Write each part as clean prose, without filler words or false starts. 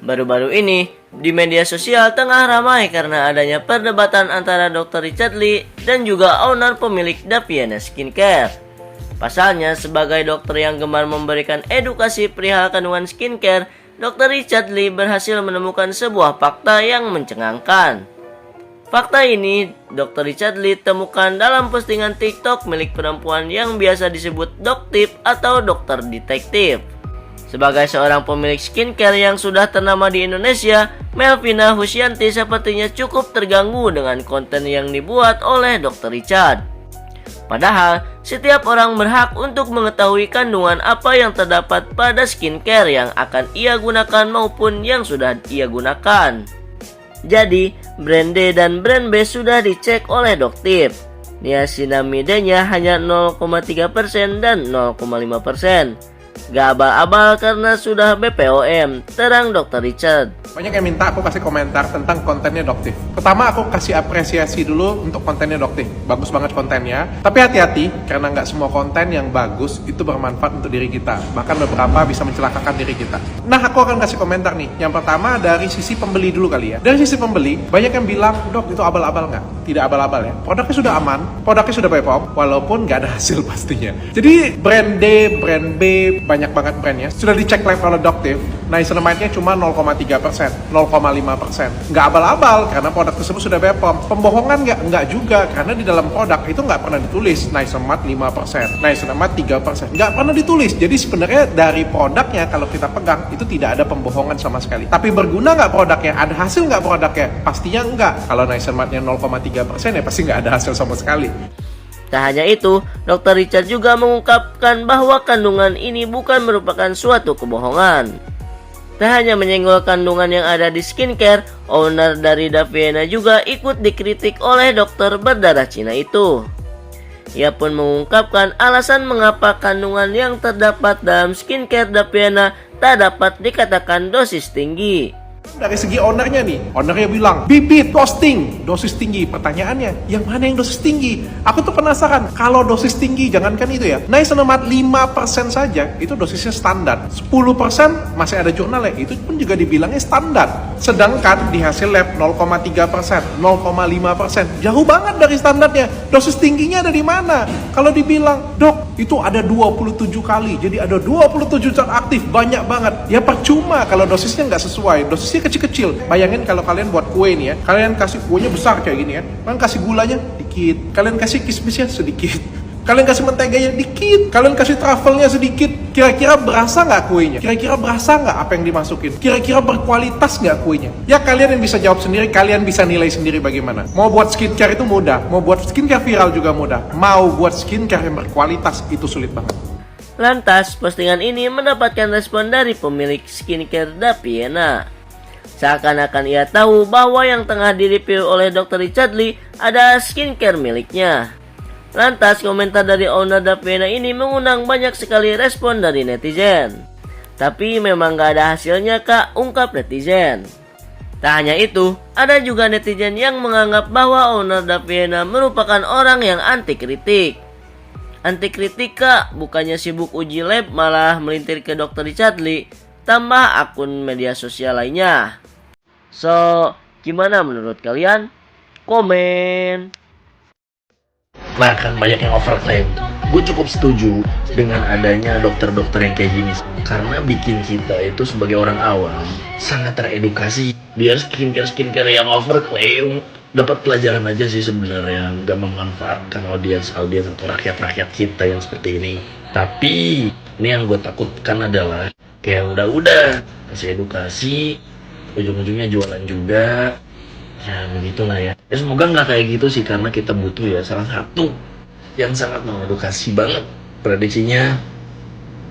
Baru-baru ini, di media sosial tengah ramai karena adanya perdebatan antara Dr. Richard Lee dan juga owner pemilik Daviana Skincare. Pasalnya, sebagai dokter yang gemar memberikan edukasi perihal kandungan skincare, Dr. Richard Lee berhasil menemukan sebuah fakta yang mencengangkan. Fakta ini Dr. Richard Lee temukan dalam postingan TikTok milik perempuan yang biasa disebut Doktip atau dokter detektif. Sebagai seorang pemilik skincare yang sudah ternama di Indonesia, Melvina Husyanti sepertinya cukup terganggu dengan konten yang dibuat oleh Dr. Richard. Padahal, setiap orang berhak untuk mengetahui kandungan apa yang terdapat pada skincare yang akan ia gunakan maupun yang sudah ia gunakan. Jadi, brand D dan brand B sudah dicek oleh Doktip. Niacinamide-nya hanya 0,3% dan 0,5%. Gak abal-abal karena sudah BPOM, terang Dr. Richard. Banyak yang minta aku kasih komentar tentang kontennya Doktip. Pertama, aku kasih apresiasi dulu untuk kontennya Doktip. Bagus banget kontennya. Tapi hati-hati, karena nggak semua konten yang bagus itu bermanfaat untuk diri kita. Bahkan beberapa bisa mencelakakan diri kita. Nah, aku akan kasih komentar nih. Yang pertama dari sisi pembeli dulu kali ya. Dari sisi pembeli, banyak yang bilang, Dok, itu abal-abal nggak? Tidak abal-abal ya. Produknya sudah aman, produknya sudah BPOM, walaupun nggak ada hasil pastinya. Jadi, brand D, brand B, banyak banget brandnya. Sudah dicek live oleh Doktip. Niacinamide-nya cuma 0,3%, 0,5%. Nggak abal-abal karena produk tersebut sudah BPOM. Pembohongan nggak juga karena di dalam produk itu nggak pernah ditulis niacinamide 5%, niacinamide 3%. Nggak pernah ditulis. Jadi sebenarnya dari produknya kalau kita pegang itu tidak ada pembohongan sama sekali. Tapi berguna nggak produknya? Ada hasil nggak produknya? Pastinya nggak. Kalau niacinamide-nya 0,3% ya pasti nggak ada hasil sama sekali. Tak hanya itu, Dr. Richard juga mengungkapkan bahwa kandungan ini bukan merupakan suatu kebohongan. Tak hanya menyenggol kandungan yang ada di skincare, owner dari Daviana juga ikut dikritik oleh dokter berdarah Cina itu. Ia pun mengungkapkan alasan mengapa kandungan yang terdapat dalam skincare Daviana tak dapat dikatakan dosis tinggi. Dari segi ownernya nih, ownernya bilang, bibit, ghosting, dosis tinggi. Pertanyaannya, yang mana yang dosis tinggi? Aku tuh penasaran, kalau dosis tinggi, jangankan itu ya, niacinamide 5% saja, itu dosisnya standar. 10% masih ada jurnalnya, itu pun juga dibilangnya standar. Sedangkan di hasil lab 0,3%, 0,5%, jauh banget dari standarnya. Dosis tingginya ada di mana? Kalau dibilang, Dok, itu ada 27 kali, jadi ada 27 zat aktif, banyak banget. Ya percuma kalau dosisnya nggak sesuai, dosisnya kecil-kecil. Bayangin kalau kalian buat kue nih ya, kalian kasih kuenya besar kayak gini ya, kalian kasih gulanya dikit, kalian kasih kismisnya sedikit, kalian kasih menteganya dikit, kalian kasih truffle-nya sedikit. Kira-kira berasa nggak kuenya? Kira-kira berasa nggak apa yang dimasukin? Kira-kira berkualitas nggak kuenya? Ya kalian yang bisa jawab sendiri, kalian bisa nilai sendiri bagaimana. Mau buat skincare itu mudah, mau buat skincare viral juga mudah. Mau buat skincare yang berkualitas itu sulit banget. Lantas, postingan ini mendapatkan respon dari pemilik skincare Daviana. Seakan-akan ia tahu bahwa yang tengah direview oleh Dr. Richard Lee ada skincare miliknya. Lantas, komentar dari owner Daviana ini mengundang banyak sekali respon dari netizen. Tapi memang gak ada hasilnya kak, ungkap netizen. Tak hanya itu, ada juga netizen yang menganggap bahwa owner Daviana merupakan orang yang anti kritik. Anti kritik kak, bukannya sibuk uji lab malah melintir ke Dr. Richard Lee, tambah akun media sosial lainnya. So, gimana menurut kalian? Komen. Nah kan banyak yang overclaim. Gue cukup setuju dengan adanya dokter-dokter yang kayak gini, karena bikin kita itu sebagai orang awam sangat teredukasi. Dia skincare yang overclaim dapat pelajaran aja sih sebenarnya, nggak memanfaatkan audiens atau rakyat kita yang seperti ini. Tapi ini yang gue takutkan adalah kayak udah kasih edukasi, ujung-ujungnya jualan juga. Ya begitulah ya. Ya semoga nggak kayak gitu sih, karena kita butuh ya salah satu yang sangat mengedukasi banget. Prediksinya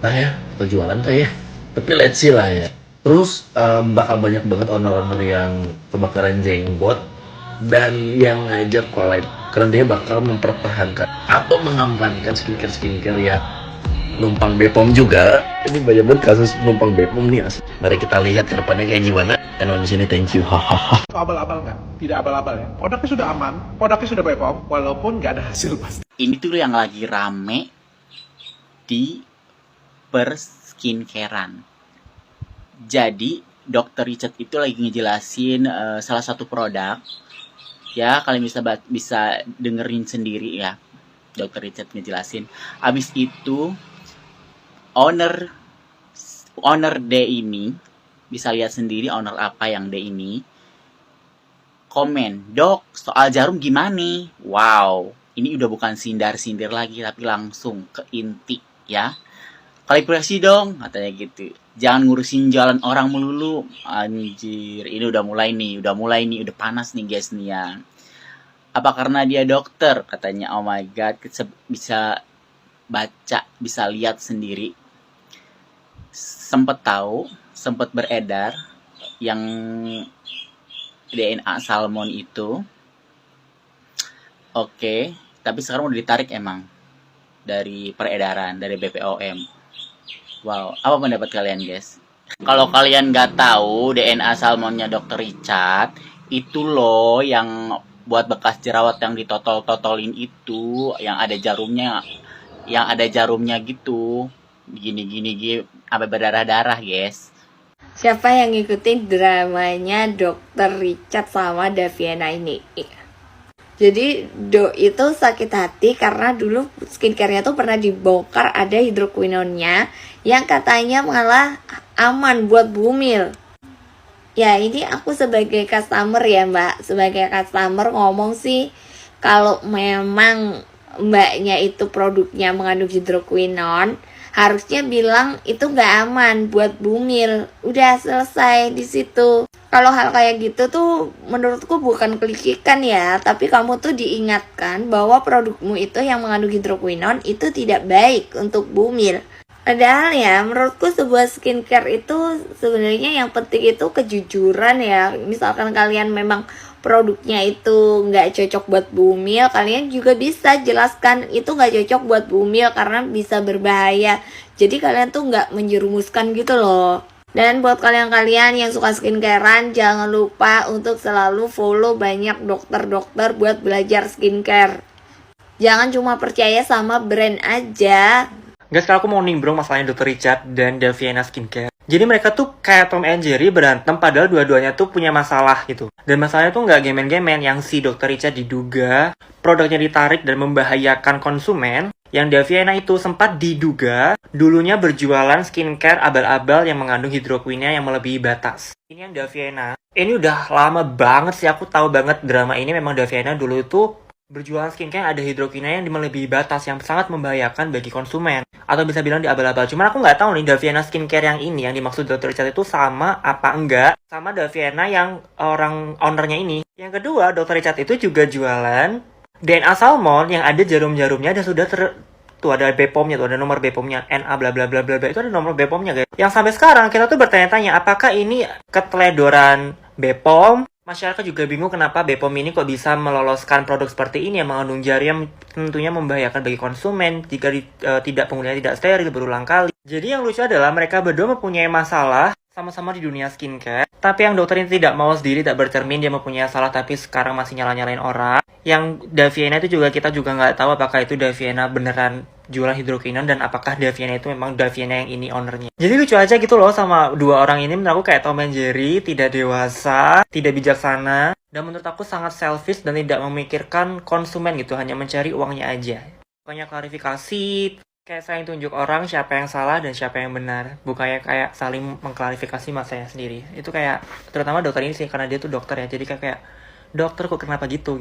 nah ya, kita jualan tuh ya. Tapi let's see lah ya. Terus bakal banyak banget owner-owner yang kebakaran jenggot dan yang ngajak collab, karena dia bakal mempertahankan atau mengamankan skincare ya numpang BPOM juga. Ini banyak banget kasus numpang BPOM nih asli. Mari kita lihat ke depannya kayak gimana. Dan di sini thank you. Hahaha. Abal-abal nggak? Tidak abal-abal ya. Produknya sudah aman, produknya sudah BPOM, walaupun nggak ada hasil pasti. Ini tuh yang lagi rame di perskincarean. Jadi Dokter Richard itu lagi ngejelasin salah satu produk. Ya, kalian bisa dengerin sendiri ya. Dokter Richard ngejelasin. Abis itu owner D ini bisa lihat sendiri owner apa yang D ini komen, "Dok, soal jarum gimana?" Wow, ini udah bukan sindir lagi tapi langsung ke inti ya. "Kalibrasi dong," katanya gitu. "Jangan ngurusin jalan orang melulu." Anjir, ini udah mulai nih, udah panas nih guys nih ya. "Apa karena dia dokter?" katanya. Oh my god, bisa baca, bisa lihat sendiri. Sempet beredar yang DNA salmon itu. Oke, tapi sekarang udah ditarik emang dari peredaran, dari BPOM. Wow, apa pendapat kalian guys? Kalau kalian nggak tahu DNA salmonnya Dr. Richard, itu loh yang buat bekas jerawat yang ditotol-totolin itu, yang ada jarumnya gitu. Gini, sampai berdarah-darah guys. Siapa yang ngikutin dramanya Dr. Richard sama Daviana ini? Jadi Do itu sakit hati karena dulu skincare-nya tuh pernah dibongkar ada hidroquinonnya yang katanya malah aman buat bumil. Ya ini aku sebagai customer ya mbak, sebagai customer ngomong sih kalau memang mbaknya itu produknya mengandung hidroquinon, harusnya bilang itu nggak aman buat bumil. Udah selesai di situ. Kalau hal kayak gitu tuh menurutku bukan klikikan ya, tapi kamu tuh diingatkan bahwa produkmu itu yang mengandung hidroquinon itu tidak baik untuk bumil. Padahal ya menurutku sebuah skincare itu sebenarnya yang penting itu kejujuran ya. Misalkan kalian memang produknya itu nggak cocok buat bumil, kalian juga bisa jelaskan itu nggak cocok buat bumil karena bisa berbahaya. Jadi kalian tuh nggak menjerumuskan gitu loh. Dan buat kalian-kalian yang suka skincarean, jangan lupa untuk selalu follow banyak dokter-dokter buat belajar skincare. Jangan cuma percaya sama brand aja. Guys, sekarang aku mau nimbrung masalahnya Dr. Richard dan Daviana Skincare. Jadi mereka tuh kayak Tom and Jerry berantem padahal dua-duanya tuh punya masalah gitu. Dan masalahnya tuh nggak gemen-gemen, yang si Dr. Richard diduga produknya ditarik dan membahayakan konsumen. Yang Daviana itu sempat diduga dulunya berjualan skincare abal-abal yang mengandung hidroquinnya yang melebihi batas. Ini yang Daviana. Ini udah lama banget sih, aku tahu banget drama ini. Memang Daviana dulu itu berjualan skincare ada hidroquinnya yang melebihi batas yang sangat membahayakan bagi konsumen. Atau bisa bilang di abal-abal. Cuman aku nggak tahu nih Daviana Skincare yang ini yang dimaksud Dr. Richard itu sama apa enggak sama Daviana yang orang ownernya ini. Yang kedua, Dr. Richard itu juga jualan DNA salmon yang ada jarum-jarumnya dan sudah tuh ada BPOM-nya, tuh ada nomor BPOM-nya, NA bla bla bla bla bla, itu ada nomor BPOM-nya guys. Yang sampai sekarang kita tuh bertanya-tanya apakah ini keteledoran BPOM? Masyarakat juga bingung kenapa BPOM ini kok bisa meloloskan produk seperti ini yang mengandung jarum yang tentunya membahayakan bagi konsumen jika tidak penggunaannya tidak steril berulang kali. Jadi yang lucu adalah mereka berdua mempunyai masalah sama-sama di dunia skincare, tapi yang dokter ini tidak mau sendiri, tak bercermin dia mempunyai salah tapi sekarang masih nyala-nyalain orang. Yang Daviana itu juga kita juga nggak tahu apakah itu Daviana beneran jualan hidroquinon dan apakah Daviana itu memang Daviana yang ini ownernya. Jadi lucu aja gitu loh sama dua orang ini. Menurut aku kayak Tom and Jerry, tidak dewasa, tidak bijaksana, dan menurut aku sangat selfish dan tidak memikirkan konsumen gitu, hanya mencari uangnya aja. Banyak klarifikasi, kayak saling tunjuk orang siapa yang salah dan siapa yang benar, bukannya kayak saling mengklarifikasi masalahnya sendiri. Itu kayak terutama dokter ini sih karena dia tuh dokter ya, jadi kayak dokter kok kenapa gitu.